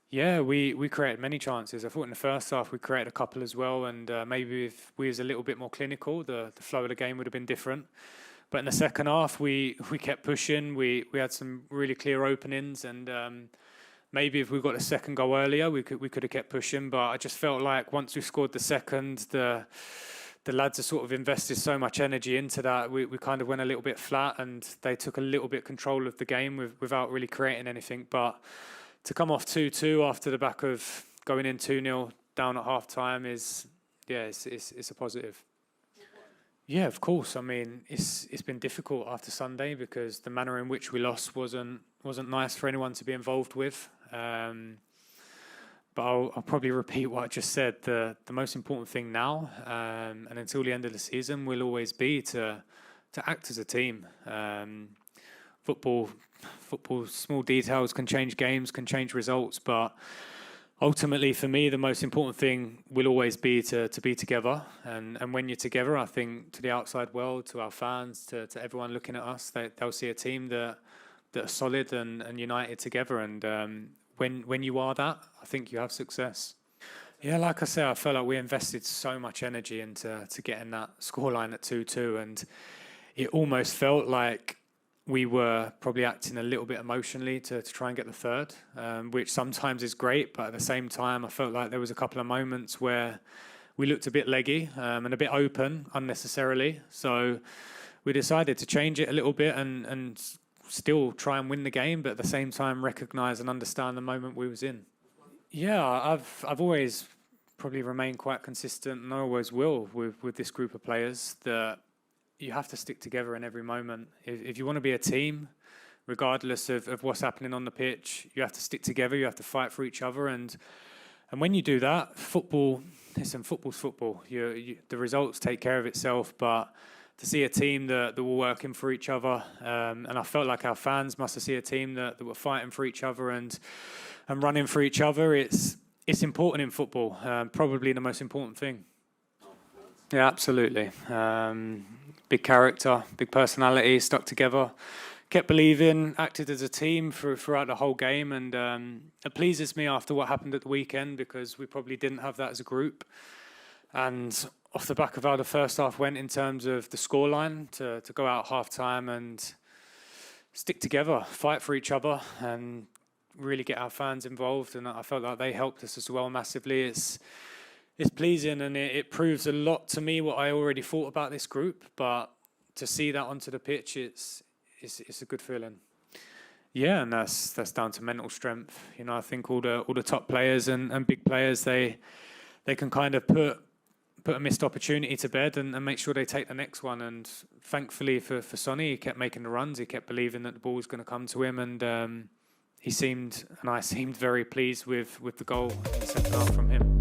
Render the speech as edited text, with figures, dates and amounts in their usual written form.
Yeah, we created many chances. I thought in the first half we created a couple as well, and maybe if we was a little bit more clinical, the flow of the game would have been different. But in the second half, we kept pushing. We had some really clear openings, and maybe if we got a second goal earlier, we could have kept pushing. But I just felt like once we scored the second, the lads have sort of invested so much energy into that. We kind of went a little bit flat, and they took a little bit control of the game without really creating anything. But to come off 2-2 after the back of going in 2-0 down at half time it's a positive. Yeah, of course. I mean, it's been difficult after Sunday because the manner in which we lost wasn't nice for anyone to be involved with. But I'll probably repeat what I just said. The most important thing now, and until the end of the season, will always be to act as a team. Football, small details can change games, can change results, but ultimately for me, the most important thing will always be to be together. And when you're together, I think to the outside world, to our fans, to everyone looking at us, they'll see a team that are solid and united together. And when you are that, I think you have success. Yeah, like I say, I felt like we invested so much energy into getting that scoreline at 2-2, and it almost felt like we were probably acting a little bit emotionally to try and get the third, which sometimes is great, but at the same time, I felt like there was a couple of moments where we looked a bit leggy and a bit open unnecessarily. So we decided to change it a little bit and still try and win the game, but at the same time recognise and understand the moment we was in. Yeah, I've always probably remained quite consistent, and I always will with this group of players, that you have to stick together in every moment. If you want to be a team, regardless of what's happening on the pitch, you have to stick together, you have to fight for each other. And when you do that, football's football. The results take care of itself, but to see a team that were working for each other, and I felt like our fans must have seen a team that were fighting for each other and running for each other. It's important in football, probably the most important thing. Yeah, absolutely. Big character, big personality, stuck together, kept believing, acted as a team throughout the whole game. And it pleases me after what happened at the weekend, because we probably didn't have that as a group. And off the back of how the first half went in terms of the scoreline, to go out half-time and stick together, fight for each other, and really get our fans involved. And I felt like they helped us as well massively. It's pleasing, and it proves a lot to me what I already thought about this group. But to see that onto the pitch, it's a good feeling. Yeah, and that's down to mental strength. You know, I think all the top players and big players, they can kind of put a missed opportunity to bed and make sure they take the next one. And thankfully for Sonny, he kept making the runs. He kept believing that the ball was going to come to him, and I seemed very pleased with the goal in the second half from him.